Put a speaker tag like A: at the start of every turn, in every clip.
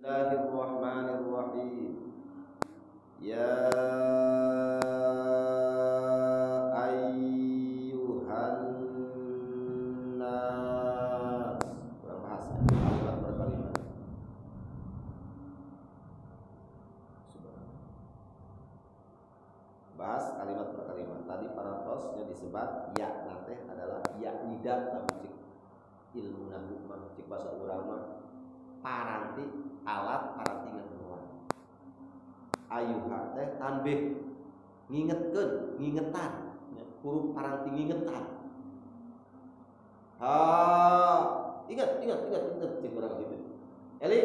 A: Bismillahirrahmanirrahim. Ya ayyuhan nas. Kurang bahasa kalimat per kalimat. Bahas kalimat per kalimat. Tadi parantosnya disebat ya nate adalah ya nida tapi ilmu nahu cik bahasa urang mah paranti alat parantingan keluar. Ayuha teh tanbih ngingetkeun, ngingetan. Huruf paranti ngingetan. Ha, ingat cik urang gitu. Eling.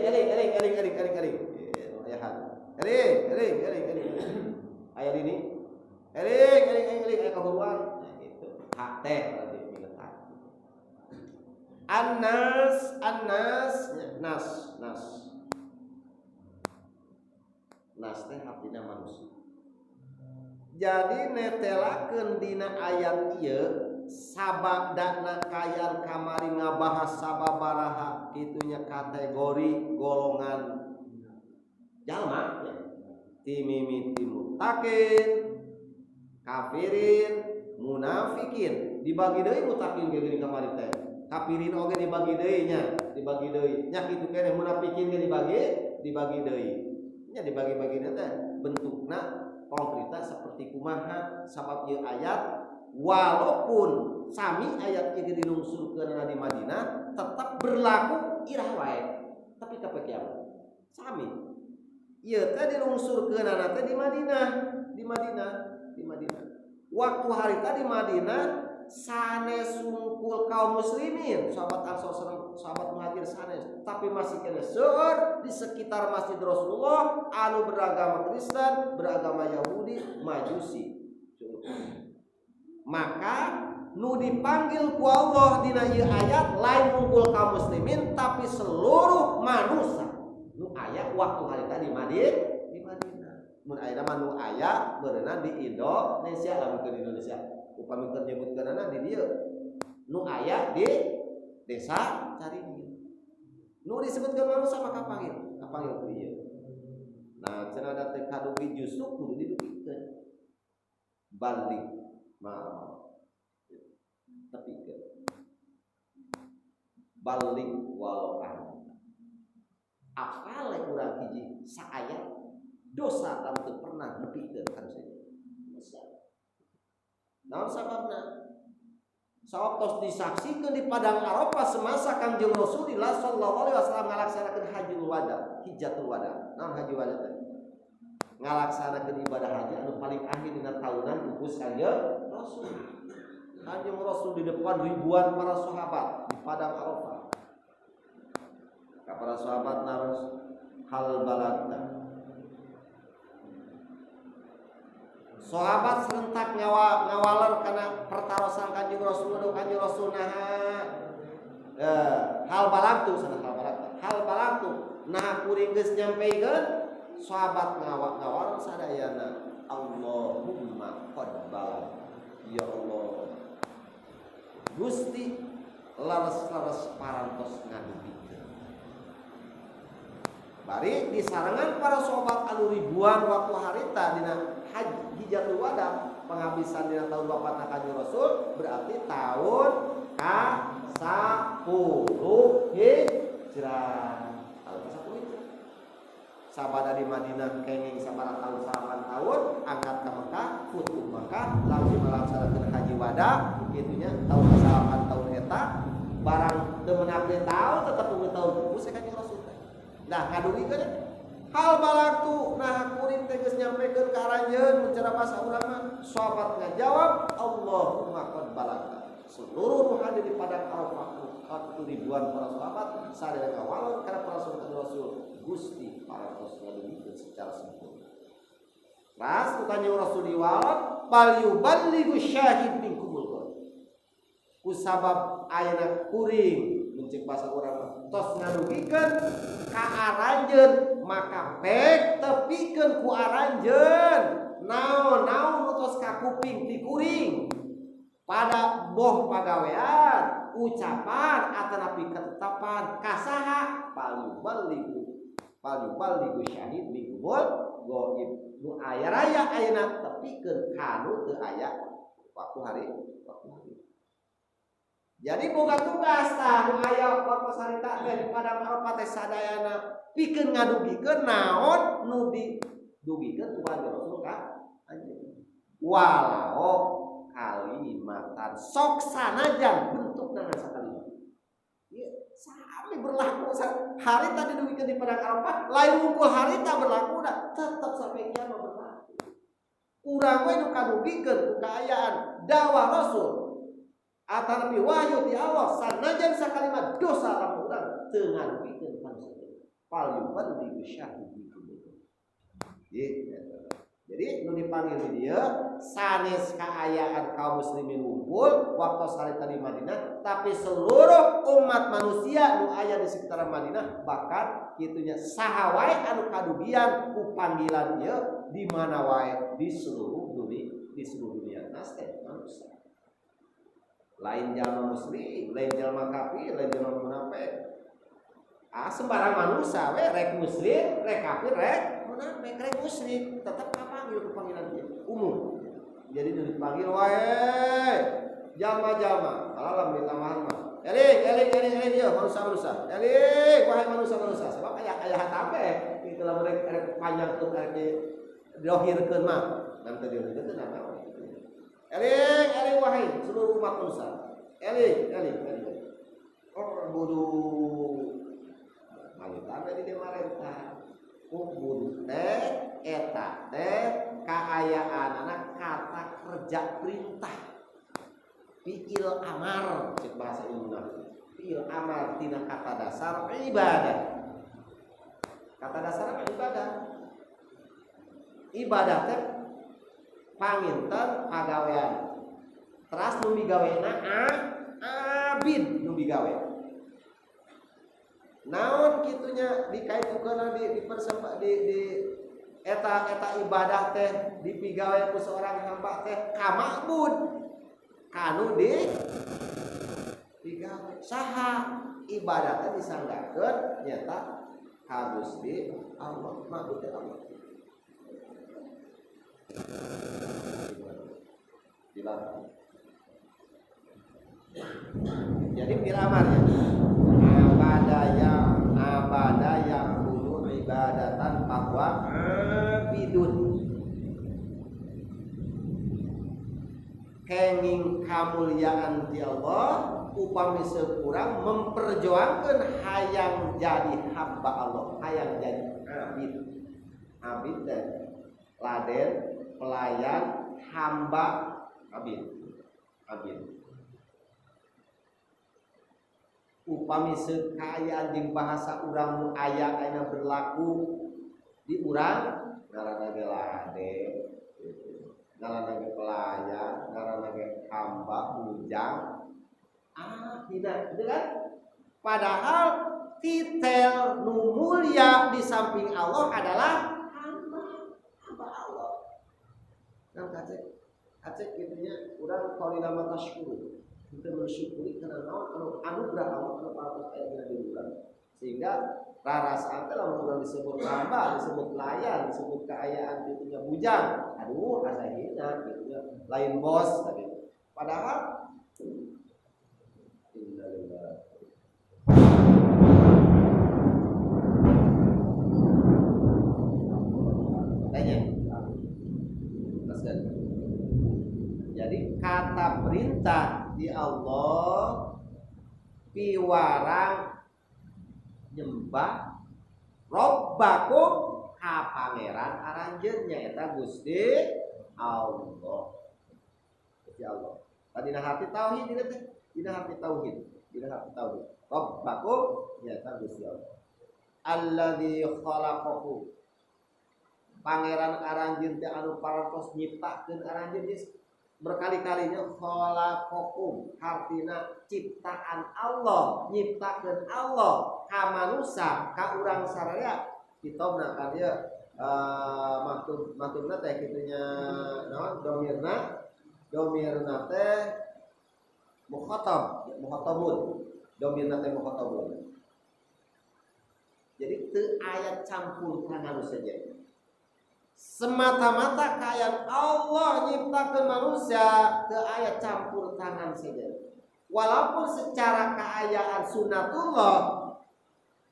A: Ayahan. Eling. Aya dini. Eling aya kahuruan. Nah gitu. Hak teh berarti ngingetan. Nas. Nas teh artinya manusia. Jadi netelakeun dina ayat ieu sababdana kayan kamari ngabahas sababaraha kitunya kategori golongan jalma ti mimiti mutakin, kafirin, munafikin. Dibagi deui mutakin ge geuning kamari teh. Kafirin oge dibagi deui nya kitu keneh munafikin ge dibagi deui. Nya dibagi-bagina teh bentukna konkretna seperti kumaha sabab ieu ayat walaupun sami ayat ieu dilungsurkeun di Madinah tetap berlaku irah wae tapi ka kiamat sami ieu teh dilungsurkeunana teh di Madinah waktu harita di Madinah sanes sungkul kaum muslimin sahabat Ansor sahabat Muhajir sanes tapi masih kena seueur di sekitar Masjid Rasulullah anu beragama Kristen, beragama Yahudi, Majusi. Maka nu dipanggil ku Allah dina ieu ayat lain ngumpul kaum muslimin tapi seluruh manusia. Nu aya waktu harita di Madinah. Mun aya mah nu aya beunang di Indonesia lamun ke Indonesia. Upami keur nyebutkeunana di dieu nu aya di desa Caringin. Nu disebutkeun manusia maka panggil ku ieu. Nah, cenah teh kadugi justru kudu didugikeun. Balik tepikeun. Balik walau apal urang hiji saayat dosa tapi teu pernah nepikeun kan saya. Naon sababna? Sawab tos disaksikeun di padang Arafah semasa Kangjeng Rasulullah sallallahu alaihi wasallam ngalaksanakeun hajjul wada, hijjatul wada. Naon haji wada teh? Ngalaksanakeun ibadah haji anu paling akhir dina tahunan upus Kangjeng Rasul. Kangjeng Rasul di depan ribuan para sahabat di padang Arafah. Ka para sahabat naros hal balagna. Sahabat serentak ngawaler karena pertarosan Kanjeng Rasul hal balagtu nah kuring geus nyampeikeun sahabat ngawal sadayana Allahumma qad balag ya Allah Gusti laras parantos ngadubikeun bari disarangan para sahabat anu ribuan waktu harita dina Hijjatul Wada penghabisan dina tahun wafat Kanjeng Rasul berarti tahun ka-10 Hijrah. Tahun ka-10 Hijrah. Sabada di Madinah kenging sabaraha tahun 8 tahun angkat ka Mekah, futuh Mekah langsung melaksanakeun haji wada kitunya tahun ka-8 tahun eta barang teu meunang tahun tetep umur tahun usai Kanjeng Rasul. Nah, kadugikeun hal balagtu nah kuring teh geus nyampekeun ka aranjeun mencara bahasa ulama sahabat ngajawab Allahumma qad balagta seluruh hadir di padang Arafah ribuan para sahabat sadaya ngawal kana para sahabat Rasul Gusti parantos ngadugikeun secara sempurna. Ras Kanjeng Rasul diwalat bal yuballighu syahid minkumul ghaib. Ku sabab ayeuna kuring mencik bahasa urang tos ngadugikeun ka aranjeun maka pek tepikeun ku aranjeun naon tos ka kuping ti kuring pada boh pagawean ucapan atanapi ketetapan kasaha palu baliku Palyubal di syahid di kubul goib nu aya raya ayeuna tepikeun kanu teu aya waktu hari. Jadi boga tugas tah nu aya waktu sarita teh di padang Arafah teh sadayana pikeun ngadugikeun naon nu didugikeun ku Kanjeng Rasul ka anjeun. Walau kalimatan sok sanajan bentukna sakalimat. Ieu sami berlaku hari tadi dugikeun di padang Arafah lain ngumpul hari tak berlaku dah tetap sampai kiamat berlaku. Urang we nu kadugikeun ku kaayaan dakwah Rasul atanapi wahyu ti Allah sanajan sakalimat dosa lamun urang teu ngadugikeun ka saeutik. Fal yuballigh syahidun. Jadi nu dipanggil di dieu sanes kaayaan kaum muslimin ngumpul waktu sarita di Madinah, tapi seluruh umat manusia nu aya di sekitaran Madinah bahkan kitunya saha wae anu kadugian ku panggilan ieu di mana wae di seluruh dunia nas teh manusia. Lain jalma muslim, lain jalma kafir, lain jalma munafik. Sembarang manusia we rek muslim, rek kafir, rek munafik, rek muslim tetap kapanggil ku panggilan dia umum. Jadi dipanggil wae jalma-jalma alam di tamahan mah. Eling dia manusia. Eling wahai manusia. Sebab aya hatape kitu lamun rek panjang teu rek diohirkeun mah. Dan teu diohirkeun apa? Eling wahai seluruh umat manusia. Eling. Oh budu mangita di demarentah. Kudu teh eta teh kaayaanana kata kerja perintah. Fi'il amar cek bahasa ilmunya. Fi'il amar tina kata dasar ibadah. Kata dasar ibadah. Ibadah teh panginten pagawean. Teras nu migawena abid nu migawe. Naon kitunya dikaitukeun di eta ibadah teh dipigawe ku seorang hamba teh ka ma'bud kanu di pigawe saha ibadah teh disanggakeun nyata ka Gusti Allah ma'bud teh Allah. Jadi piramarnya abada yang kudu ibadatan bahwa abidun kenging kamuliaan ti Allah upami sekurang memperjuangkan hayang jadi hamba Allah, hayang jadi abid dan laden pelayan hamba abid upami sekayaan jeung bahasa urang nu aya ayeuna berlaku di urang ngaranna ge laden ngaranna ge pelayan ngaranna ge hamba bujang tidak kan padahal titel nu mulia di samping Allah adalah hamba Allah. Nah kacek gitunya urang qaulina matashkuru kita bersyukuri karena anugerah Allah anu patos aya di urang sehingga rarasaan teh lamun urang disebut hamba, disebut pelayan, disebut keayaan gitunya bujang, aduh asa hina gitunya lain bos tadi. Padahal innalillah tanya jadi kata perintah di Allah piwarang nyembah robbakum ka pangeran aranjeun nyaeta Gusti Allah. Gusti Allah. Dina hati tauhid dina teh, dina hati tauhid. Robbakum nyaeta Gusti Allah. Alladzi khalaqakum. Pangeran aranjeun teh anu parantos nyiptakeun aranjeun berkali-kalinya khalaqakum artina ciptaan Allah nyiptakeun Allah ka manusia ka urang saraya kitobna kan ieu maksudna teh kitunya naon domirna teh mukhatabun domirna teh mukhatabun Jadi teu aya campur tangan saja. Semata-mata kayaan Allah nyiptakeun manusia teu aya campur tangan saja. Walaupun secara keayaan sunatullah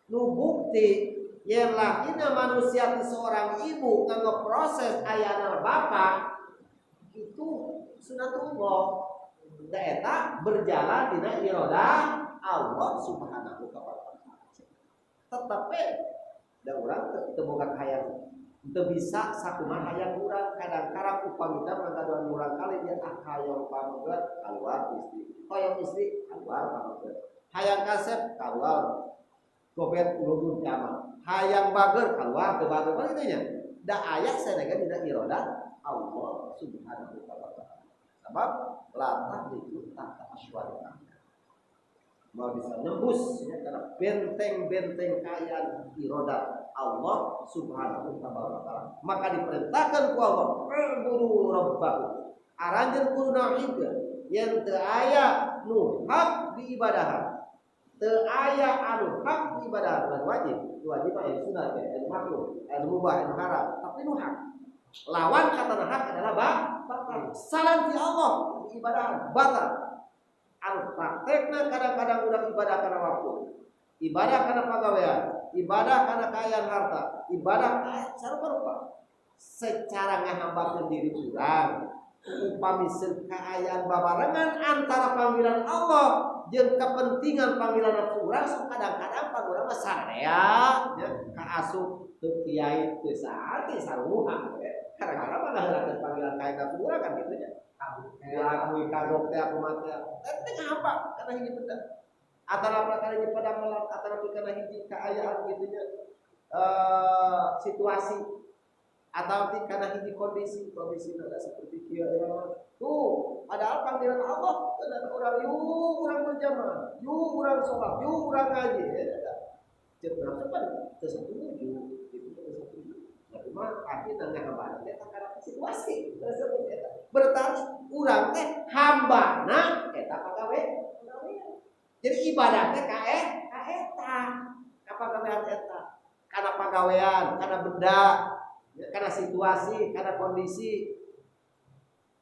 A: nu bukti yen lahirna manusia ti seorang ibu nganggo proses ayana bapak itu sunatullah. Da eta berjalan dina irodah Allah Subhanahu wa taala. Tetapi da urang teu boga hayang teu bisa sakumaha hayang urang kadang-kadang upamina manggaduan urang kali dia hayang pamunggeut kaluar istri. Hayang istri kaluar pamunggeut. Hayang kasep kaluar gobet ulun jama. Hayang bager keluar ke bager kan itunya. Da aya sanegan dina irodah Allah Subhanahu wa taala. Sebab latah itu tahta asywarika. Mau bisa nembus ya, karena benteng-benteng kayaan irodah Allah Subhanahu wa taala. Maka diperintahkan ku Allah, "Ubudu rabbakum." Aranjeun kudu naibkeun yen teu aya nu hak diibadahan. Teu aya anu hak ibadah bukan wajib aya sunat ya makruh anu mubah anu haram tapi nu hak lawan kata hak adalah batal salam ti Allah ibadah batal anu praktekna kadang-kadang urang ibadah kana waktu ibadah kana pagawean ibadah kana kaayaan harta ibadah sarupa-rupa secara ngahambakeun diri urang upami kaayaan babarengan antara panggilan Allah jeung kepentingan panggilan urang kadang-kadang urang mah sararea nya kaasup teu kiai teu saati saruha kadang-kadang mah ngaheulakeun panggilan kaayaan urang kan kitu nya lagu kagok teh aku mah teh ngapa kana hiji bener atara perkara hiji pada melat atara kana hiji kaayaan kitu nya situasi atau karena hiji kondisi ada seperti kieu tuh padahal panggilan Allah dan orang urang berjamaah urang salat urang ngaji ceuk urang sepan teu satuju gitu teu satuju cuma akhirna ngahaban eta karena situasi tersebut eta berarti urang teh hambana eta pagawe jadi ibadah teh ka eta kapagawean eta kana pagawean kana benda karena situasi, karena kondisi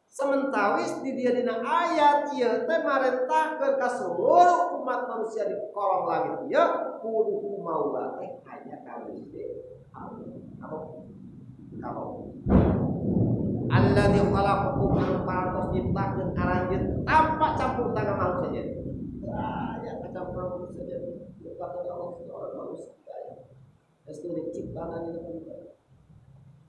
A: sementawis di dia dina ayat ieu teh marentahkeun ka seluruh umat manusia di kolong langit ieu kudu maula teh hanya ka Gusti Allah. Kalau alladzi khalaqakum anu parantos nyiptakeun aranjeun tanpa campur tangan manusia saja. Ya campur manusia saja. Kata Allah manusia. Estu diciptakan itu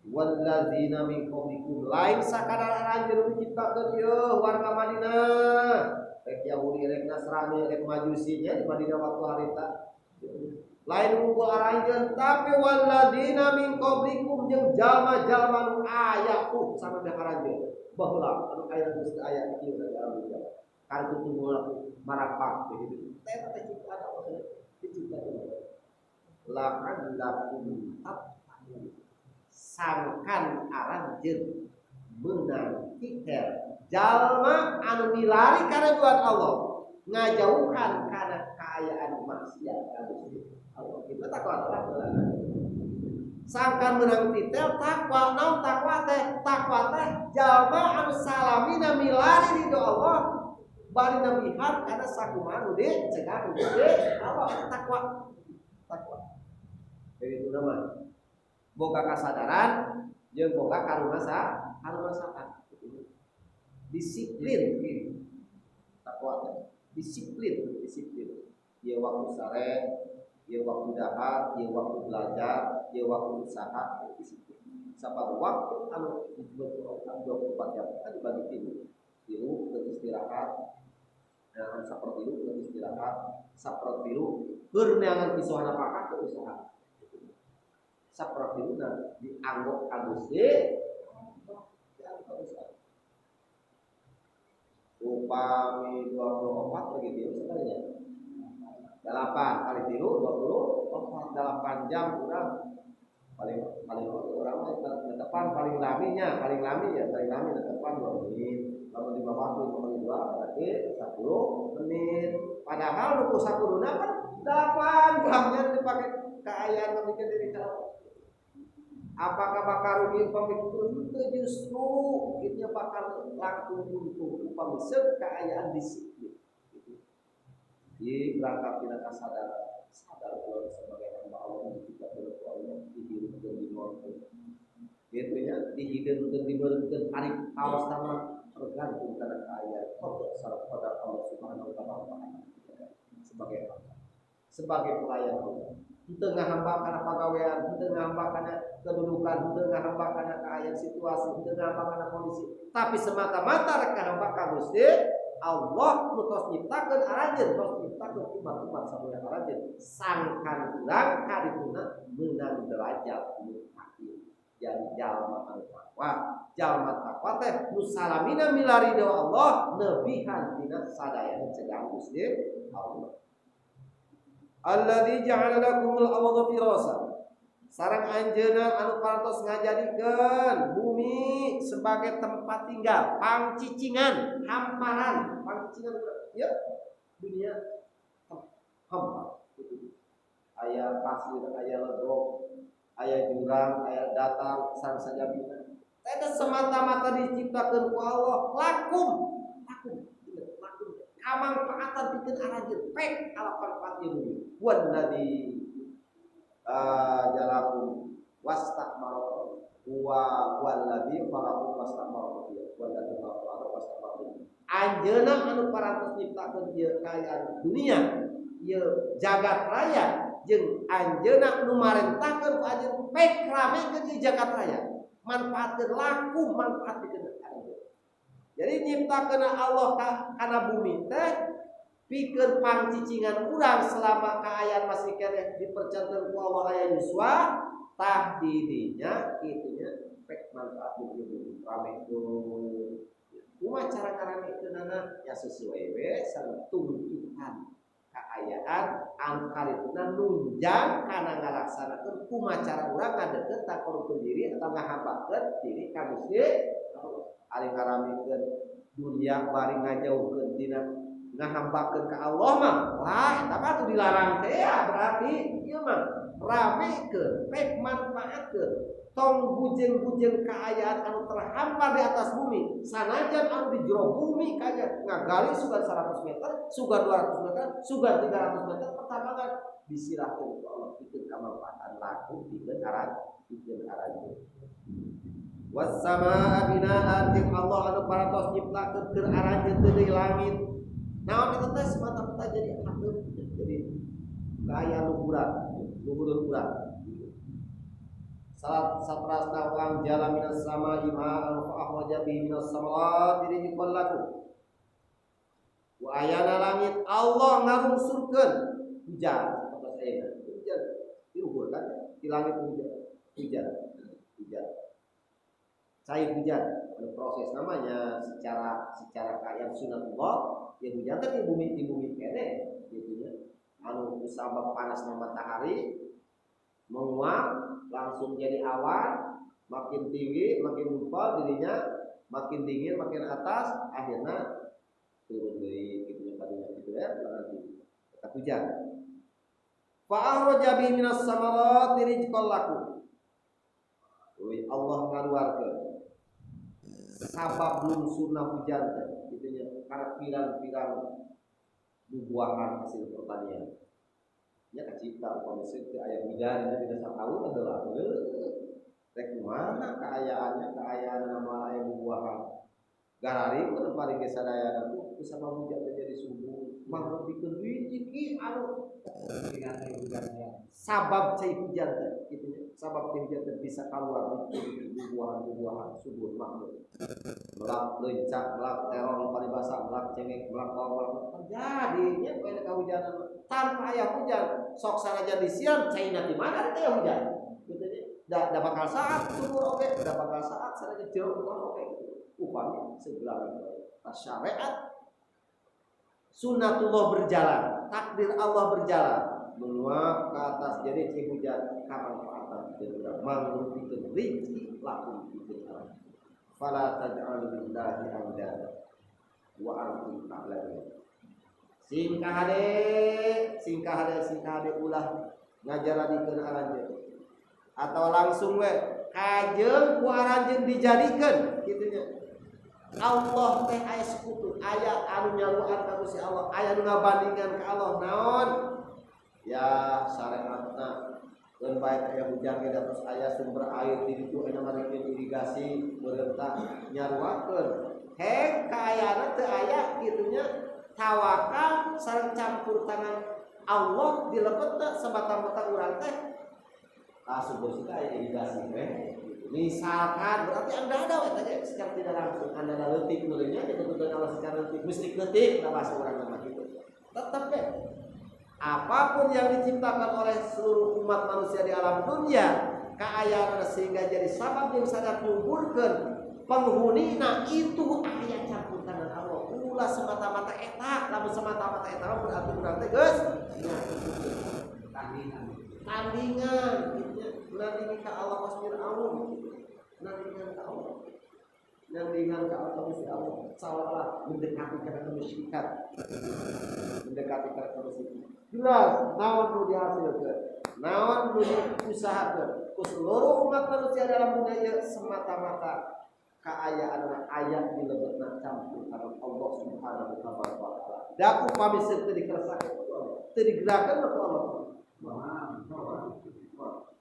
A: walladzina min qablikum lain sakadar aranjeun diciptakeun ieu warga Madinah rek Yahudi rek Nasrani rek Majusi nya di Madinah waktu harita lain unggul aranjeun tapi walladzina min qablikum jeung jalma-jalma nu aya sama da aranjeun baheula anu aya geus aya ieu dari aranjeun kartu tunggu marapak begitu teh teh ciptaan Allah diciptakeun lakan lakum sangkan aranjeun beunang tiker jalma anu milari kana buat Allah ngajauhan kana kaayaan maksiat ka Gusti Allah kita takwa Allah sangkan menang titel takwa naon takwa teh jalma anu salamina milari ridho Allah bari namihar kana sakumaha nu dicegah Gusti Allah takwa jadi itu namanya boga kasadaran jeung boga karumasan disiplin takwa disiplin ieu waktu sare ieu waktu dahar ieu waktu belajar ieu waktu usaha disiplin sabab waktu anu 24 jam kan dibagi tilu keur istirahat dan saperti itu keur istirahat saperti itu keur neangan pisuhan apakah ke usaha saperti itu dianggap Gusti upami 24 lagi tilu sebenarnya 8 kali tilu 24 8 jam urang paling urang tetepan paling laminya paling lami tetepan 2 menit lamun di bawah 5 menit 2 berarti 10 menit padahal nu kusakuduna kan 8 jamnya dipakai keayaan memikir diri kau. Apakah bakal rugi upami itu justru itu bakal laku untuk upami keayaan disiplin. Di rangka tidak sadar kalau sebagai hamba Allah kita perlu Allah dihidupkan di morgen. Itu ya dihidupkan diberikan hari awas sama tergantung pada keayaan pada Allah Subhanahu wa taala sebagai hamba, sebagai pelayan Allah. Di tengah hamba karena pegawaian, di tengah hamba karena kedudukan, di tengah hamba karena keayaan situasi, di tengah hamba karena kondisi. Tapi semata-mata rekan hamba ka Gusti Allah nutos nyiptakeun arajeun, nutos nyiptakeun umat-umat sabaya arajeun. Sangkan urang kadituna meunang derajat muttaqin. Jadi jalma anu takwa, jalma takwa teh nu salamina milari doa Allah nebihan tina sadayana cegah Gusti Allah. Alladzi ja'ala lakumul arda firasa. Sareng anjeunna anu parantos ngajadikeun bumi sebagai tempat tinggal, pangcicingan, hamparan, pangcicingan ya dunia hampa. Aya pasir, aya ledok, aya jurang, aya datar, sareng sajabina. Eta semata-mata diciptakeun ku Allah lakum. Kamanfaatan pikeun arajeun pek ala manfaatnya bumi. Walladzi jalakum wastakbara wa walladzi khalaqakum wastakbara walladzi khalaqakum wastakbara. Anjeunna anu parantos nyiptakeun ieu kaayaan dunia, ieu jagat raya jeung anjeunna nu marentahkeun ku anjeun pek ramekeun ieu jagat raya. Manfaatkeun laku manfaat pikeun arajeun. Jadi nyiptakeun Allah kana bumi teh pikeun pangcicingan urang selama kaayaan masih keneh dipercanten ku Allah aya yuswa tah didinya kitunya pek manfaat bumi ramekeun. Kumaha cara ngaramekeunana ya sesuai we sareng tuntutan kaayaan anu karituna nunjang kana ngalaksanakeun kumaha cara urang ngadeukeut takorukeun diri atawa ngahambakeun diri ka Gusti Allah. Ari ngaramikeun dunia bari ngajauhkeun tina ngahambakeun ka Allah mah wah eta mah tuh dilarang teh ya berarti ieu mah ramekeun pek manfaatkeun tong bujeng-bujeng kaayaan anu terhampar di atas bumi sanajan anu di jero bumi kaya ngagali sugan 100 meter sugan 200 meter sugan 300 meter pertambangan disirahkeun ku Allah pikeun kamanfaatan laku pikeun arajeun. Wassamaa binaan jeung Allah anu parantos nyiptakeun keur arajeun teu deui langit. Naon itu teh semata-mata jadi ateup jadi gaya luhuran urang. Salat satrasna ulang jala minas sama ima'an fa akhraja bihi minas samawati rizqan lakum. Wa ayana langit Allah ngarungsurkeun hujan sapertos ayeuna. Hujan diukur kan di langit hujan. Cair hujan, ada proses namanya secara kayak sunatullah ya hujan teh di bumi kene gitu ya. Anu kusabab panasna matahari menguap langsung jadi awan makin tinggi makin ngumpul dirinya makin dingin makin atas akhirnya turun deui kitu nya kadunya kitu ya nanti tetap hujan. Fa akhraja bihi minas samarati rizqan lakum. Allah ngaluarkeun sabab lungsurna hujan teh kitu nya karena pirang-pirang buah-buahan hasil pertanian. Ya kacipta upami teu aya hujan tidak sataun adalah rek mana kaayaan nama aya buah-buahan. Garari keur paling ge sadayana tuh bisa hujan jadi subur mah bikeun wiji ki anu sabab cai hujan teh kitu nya sabab hujan teh bisa kaluar buah-buahan subur makmur. Melak leuncak, melak terong paribasa, melak cengek, melak bawang terjadi nya poe kahujanan tanpa aya hujan sok sanajan disian caina di mana teh hujan gitu nya da bakal saat subur oge da bakal saat sanajan jero oge upami segala syariat sunnatullah berjalan takdir Allah berjalan menguap ke atas jadi hujan kamanfaatan kita mangrupikeun rezeki lakum pikeun fala taj'alu lillahi andada wa antum ta'lamun. Singkah hade ulah ngajaradikeun aranjeun atau langsung we kajeng ku aranjeun dijadikeun kitu nya. Allah teh aya sekutu, aya anu nyaluan ka Gusti Allah, aya nu ngabandingan ka Allah naon? Ya syariatna dan baik aya hujan ge terus aya sumber air di ditu aya marikeun irigasi beureum tah nyaruakeun. Hek kaayana teu aya kitu nya tawakal sareng campur tangan Allah dilebet teh semata-mata urang teh. Sumber sita aya irigasi we. Misalkan berarti Anda ada tadi secara tidak langsung Anda ada letik nulinya ditentukan Allah secara letik mesti letik nah bahasa orang nama gitu. Tetap deh apapun yang diciptakan oleh seluruh umat manusia di alam dunia kaayaan sehingga jadi sabab yang sangat mengumpulkan penghunina itu aya campur tangan Allah. Ulah semata-mata eta, lamun semata-mata eta berarti geus tandingan nandingan ka Allah wasmir Allah nandingan ka Allah nandingan ka Allah Gusti Allah salah mendekati kana kemusyrikan mendekati kana kemusyrikan jelas naon nu dihasilkeun naon nu diusahakeun ku seluruh umat manusia dalam dunia semata-mata kaayaan ayat dilebetna campur kana Allah Subhanahu wa taala daku pamisir teu dikeresakeun ku Allah teu digerakkeun ku Allah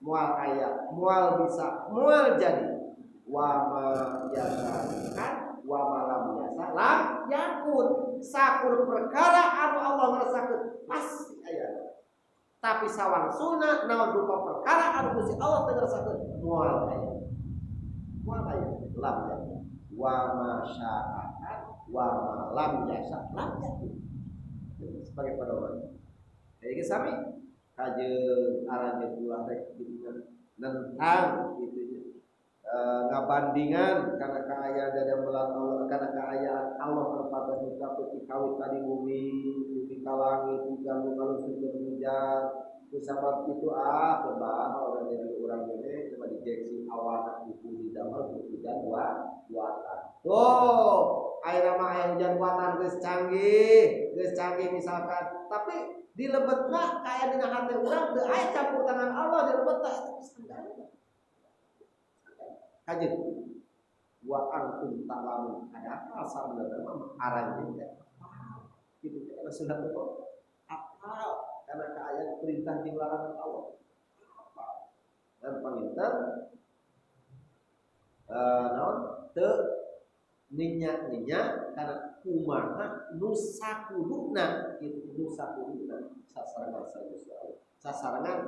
A: mual kaya, mual bisa, mual jadi. Wa ma yasa kan, wa ma lam yasa lam yakun. Sakur perkara anu Allah ngerasakeun pasti aya. Tapi sawangsuna naon rupa perkara anu Gusti Allah teu ngerasakeun mual kaya. Mual kaya lam yakun. Wa ma sya'akan wa ma lam yasa lam yakun. Sebagai pedoman. Jadi sami kajeng aranjeun ulah rek nentang gitu ngabandingan karena kaayaan dan melat Allah karena kaayaan Allah terpakai mencapai kawit tadi bumi di langit diganggu kalau sudah hujan sebab itu sebab orang dari orang ini cuma dijeksi awan itu di dalam hujan buatan tuh air nama air hujan buatan geus canggih misalkan tapi dilebetna kayak dina hati urang teu aya campur tangan Allah dilebetna eta sandaran. Kajeun wa antum ta'lamun ada apa sabenerna mah aranjeun teh. Kitu teh sudah betul. Apa karena kaayaan perintah jeung larangan Allah. Apa? Dan panginten naon teu ninyak karena kumaha nusakuluna itu nusakuluna sasarangan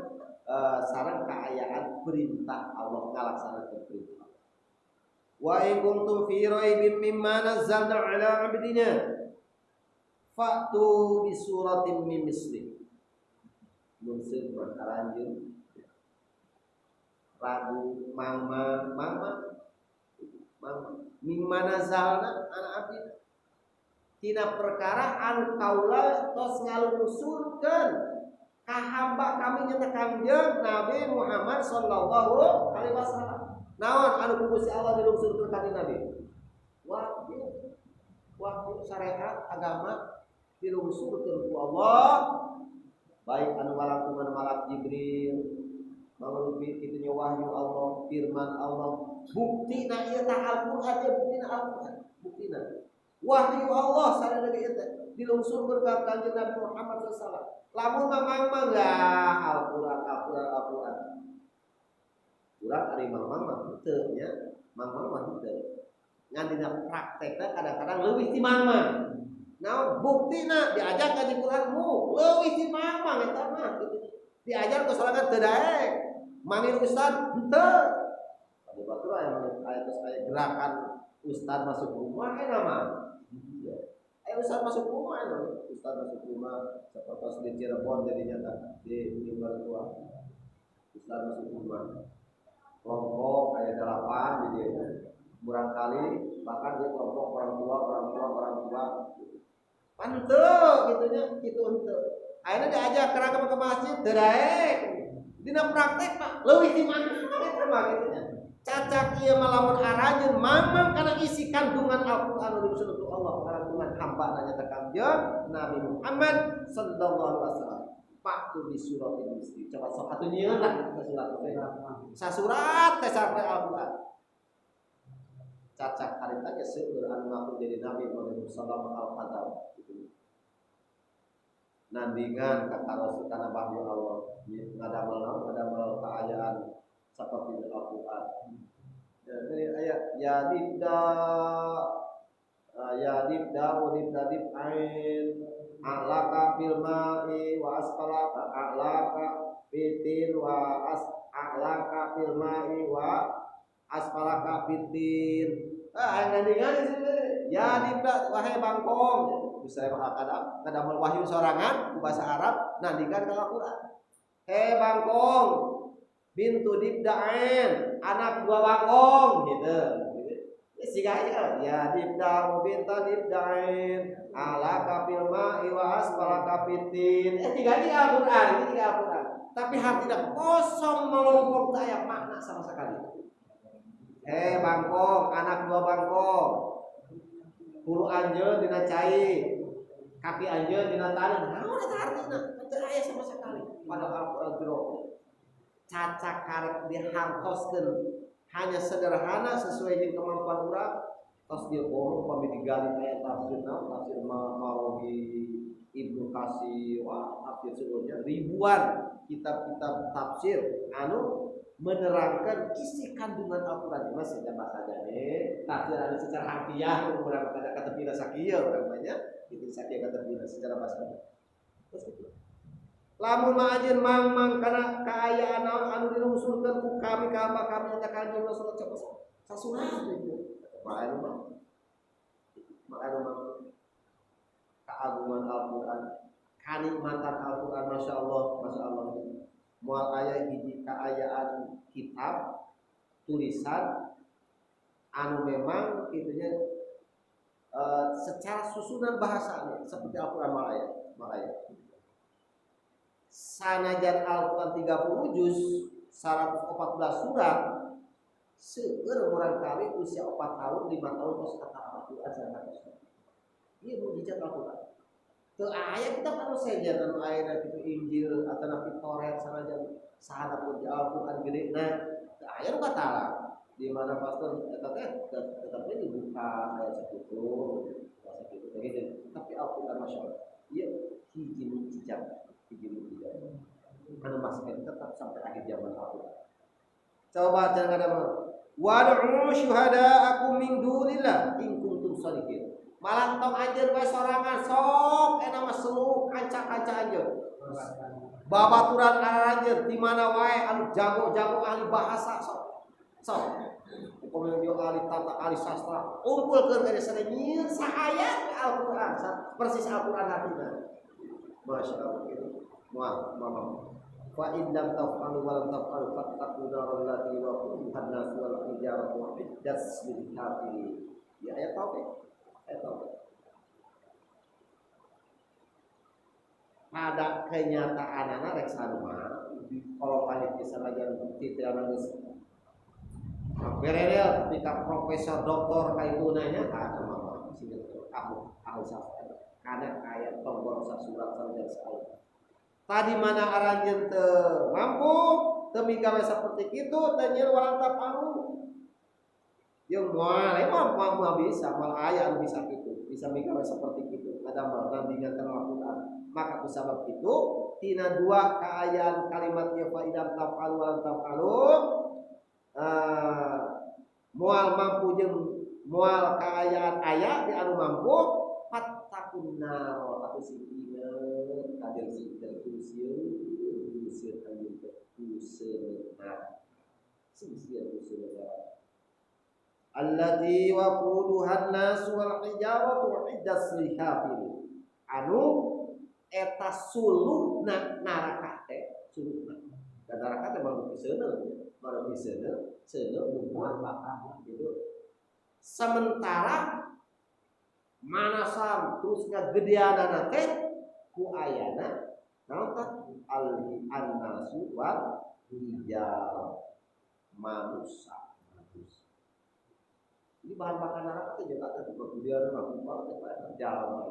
A: sareng kaayaan perintah Allah ngalaksanakeun perintah. Wa in kuntum fi raibin mimma nazzalna ala 'abdina fa'tu bi suratin min misli. Mun seueur aranjeun ragu mama mimma nazalna ana abdina tina perkara anu kaula tos ngalungsurkeun ka hamba kami nya Kangjeng Nabi Muhammad sallallahu alaihi wasallam. Naon anu ku Gusti Allah dilungsurkeun ka Nabi? Wahyu syariat agama dilungsurkeun ku Allah. Baik anu walangkungan malak Jibril mangrupi kitu nya wahyu Allah, firman Allah. Buktina ieu tah Al-Qur'an ya buktina Al-Qur'an. Buktina wahyu Allah sareng ieu teh dilungsurkeun ka Kanjeng Nabi Muhammad sallallahu alaihi wasallam. Lamun mamang lah Al-Qur'an. Urang ari mamang mah teu nya, mamang mah teu. Ngan dina praktekna kadang-kadang leuwih ti mamang. Naon buktina diajak ka di Qur'anmu leuwih ti mamang eta mah kitu. Diajar ku salangan teu daek. Manggil ustaz henteu. Pada batur aya gerakan ustaz masuk rumah mah. Ayo ustaz masuk rumah ustaz masuk rumah seperti di Cirebon jadinya di Mertua. Ustaz masuk rumah. Kelompok aya 8 jadi murang kali bahkan dia kelompok orang tua. Panteu gitunya kitu henteu. Ayeuna diajak keragam ke masjid teu daek. Dina praktek Pak leuwih di mana eta mah kitu nya. Cacak ieu mah lamun aranjeun mamang kana isi kandungan Al-Qur'an anu disuruh Allah kandungan hamba nanya ka Kanjeng Nabi Muhammad sallallahu alaihi wasallam. Pak tu di surat ini. Coba satu nyian lah surat itu. Sasurat teh sampai Al-Qur'an. Cacak hari tanya seueur anu ngaku jadi nabi Muhammad sallallahu alaihi wasallam gitu. Nandingan kata Rasul kana bahwa Allah ngadamel keayaan seperti Al-Qur'an. Jadi ayat ya dibda ain alaka bil ma'i wa asqalaka alaka fitin wa alaka bil ma'i wa asqalaka fitin. Nandingan ya dibda wahai bangkong. Bisa kadang wahyu sorangan bahasa Arab nandingan ke Al-Qur'an. Hei bangkong bintu dibda'in anak dua bangkong gitu. Sigaya ya dibda binta dibda'in ala kafil ma'i wa asfala kafitin. Tiga Al-Qur'an, ini tiga Al-Qur'an. Tapi tidak kosong melongkok tak makna sama sekali. Bangkong anak dua bangkong. Hulu anjeun dina cai, kaki anjeun dina taneuh. Naon eta artina? Teu aya sama sekali. Pada Al-Qur'an cacak karek dihartoskeun hanya sederhana sesuai dengan kemampuan urang. Tos dia ngomong pami digali aya tafsirna, tafsir Mawardi, Ibnu Katsir, tafsir sebelumnya ribuan kitab-kitab tafsir anu menerangkan isi kandungan Al-Qur'an. Masih ada bahasa jane tafsir anu secara harfiah urang kata bila sakieu namanya itu sakieu kata bila secara bahasa. Terus itu lamun maajeun mang kana kaayaan anu dilungsurkeun ku kami ka kami nya kanjeng Rasul coba sasurat itu. Makanya keagungan Al-Qur'an, kenikmatan Al-Qur'an masya Allah. Moal aya hiji kaayaan kitab tulisan anu memang itunya secara susunan bahasanya seperti Al-Qur'an malaya. Sanajan Al-Qur'an 30 juz 114 surat seueur urang kali usia 4 tahun 5 tahun terus kata Al-Qur'an sangat. Ieu mujizat Al-Qur'an. Teu aya kitab anu sejen anu aya kitu Injil ataupun Taurat sanajan sahana pun Al-Qur'an gedena teu aya nu katalang. Di mana pastor eta teh tetep dibuka aya sakitu begitu. Tapi Al-Qur'an masyaallah. Ieu hiji mujizat. Anu masih tetap sampai akhir zaman Al-Qur'an. Coba jangan ada wad'u syuhada'akum min dunillah in kuntum shadiqin. Malah tong anjeun bae sorangan sok eta mah seluruh kanca-kanca anjeun. Babaturan anjeun di mana wae anu jago-jago ahli bahasa sok. Pemimpin ahli tata ahli sastra kumpulkeun kana sana nyieun saayat Al-Qur'an persis Al-Qur'an artina. Masyaallah gitu. Muhammad fa in lam taf'alu wa lam taf'alu fattaqu naral lati waquduha an-nas wal hijaratu uiddat lil kafirin. Ya ayat tauhid. Pada kenyataan anak rek sarua kalau balik bisa ngajar titian geus bererel ketika profesor doktor kaitunanya ada mama sini aku sastra kada aya tombol sasurat saja sekali. Tadi mana aranjeun teu mampu teu migawe saperti kitu teh nyeun walang taparu. Yang moal bisa mal aya anu bisa kitu, bisa migawe saperti kitu. Ngadamel nandingan kana Al-Qur'an. Maka ku sabab kitu tina dua kaayaan kalimatnya fa idam tafalu wa tafalu moal mampu jeung moal kaayaan aya di anu mampu fattaqun nar atuh singkeun kader singkeun kusieun kanjeng kusieun allati waquduhan nas wal hijaratu uiddat lil kafirin anu eta suluhna neraka teh suluhna dan neraka teh baru piseuneuh seuneuh bakal gitu. Sementara manasam terusnya gedeanana teh ku ayana naon tah al-nasu wal hijar manusia. Ini bahan bakar neraka teh juga teh kemudian mah jalma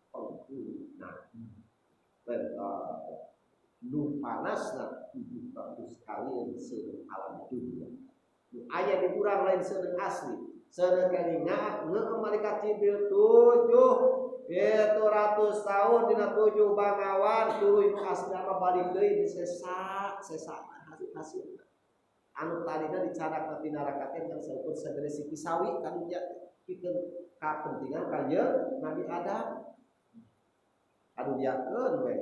A: pengguna. nu panasna 700 kali seueur alam dunia. Aya di urang lain seueur asli. Seueur kalinga malaikat Jibril 700 tahun dina 7 bangawan tuluy nu asli mah balik deui disesa hasil. Anu talina dicadak di neraka teh yang seukur sagede si kisawi kadunya pikeun kapentingan kanjeun Nabi Adam. Aduhyakeun we.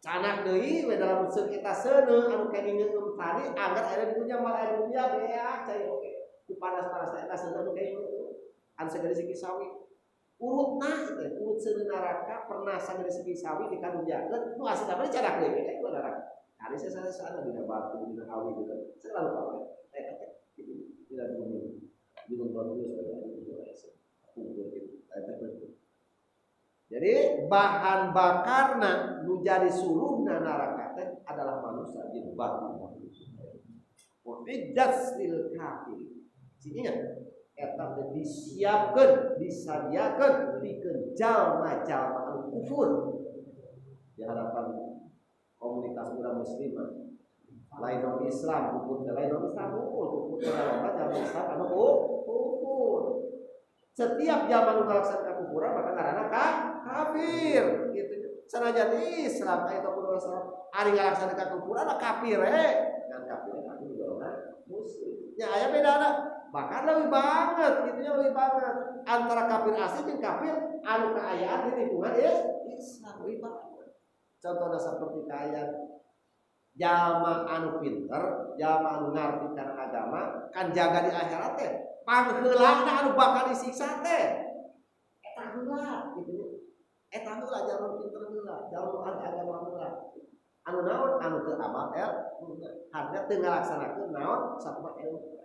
A: Canak deui we dalam unsur kita seuneu anu kenging tadi anggar aya di dunya mal aya di dunya beak cai oge. Ku panas-panas eta seuneu anu kenging anu sagede si kisawi. Urutna teh urut seuneu neraka pernah sagede si kisawi dikadunyakeun nu asli mah dicadak deui ka itu neraka. Hari saya sana dina batu dina awi gitu selalu pakai tidak dulu belum bagus jadi bahan bakarna nu jadi suluhna neraka teh adalah manusia jeung batu Uiddatil kafir ingat eta disiapkeun disadiakeun pikeun jalma-jalma anu kufur di hadapan komunitas umat muslimah lain non Islam hukum lain non Islam hukum dalam zaman Islam anu hukum setiap zaman melaksanakan kufuran maka ngaranna kafir gitu sanajan Islam aya tokoh Islam ari ngalaksanakan kufuran kafir dan kafir anu golongan muslim nya aya bedana bahkan lebih banget gitunya lebih banget antara kafir asli jeung kafir anu kaayaan di lingkungan Islam lebih banget. Contohnya seperti kayak jalma anu pinter, jalma anu ngarti kana agama, kan jaga di akhirat teh. Pangheulana anu bakal disiksa teh. Eta heula gitu. Eta heula jalma pinter heula, jalma anu agama heula. Anu naon anu teu amal harga teu ngalaksanakeun naon sakumaha ilmu.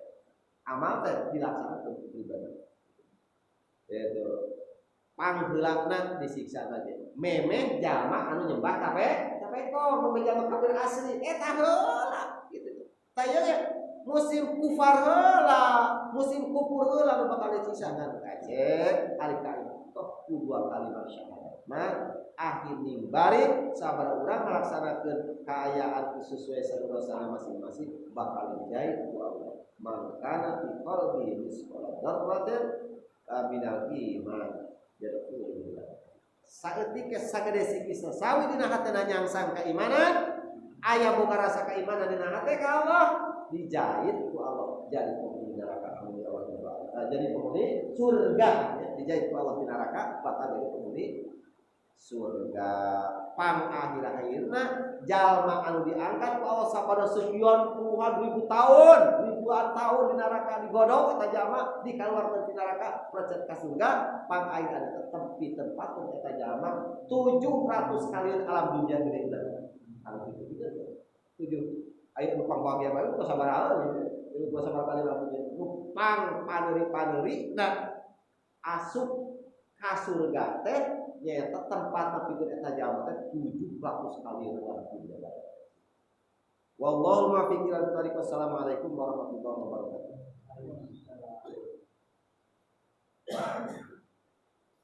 A: Amal teh dilaksanakeun ibadah. Itu pangheulana disiksa aja. Memeh jalma anu nyembah tapeko memeh jalma kafir asli eta heula gitu. Tanya ya musim kufar heula, musim kufur heula anu bakal disiksa kan kajet kali-kali toh dua kali syahadat. Nah, akhir nimbari sabar urang melaksanakeun kaayaan sesuai sarua masing-masing bakal dijai ku Allah. Mangkana fi qalbi misqala dzarratin minal iman. Saeutik sagede sikis sawi dina hatena nyangsang keimanan aya boga rasa keimanan dina hate ka Allah dijahit ku Allah jadi penghuni neraka amin ya rabbal alamin jadi penghuni surga ya, dijahit ku Allah di neraka bakal jadi penghuni surga pang akhir-akhirna jalma anu diangkat ku Allah sapada sekian puluhan ribu tahun ribuan tahun di neraka digodong eta jalma dikaluarkeun ti neraka precet ka surga pang akhir ada tempi tempat eta jalma 700 kali alam dunia gedeuna anu kitu 7 aya nu pang bahagia bae ku sabaraha gitu ku sabar kali alam dunia nu pang paneuri-paneuri na asup ka surga teh nyaeta tempat pikeun eta jalma teh 700 kali alam dunia. Wallahu muwaffiq ila thariq. Wassalamualaikum warahmatullahi wabarakatuh.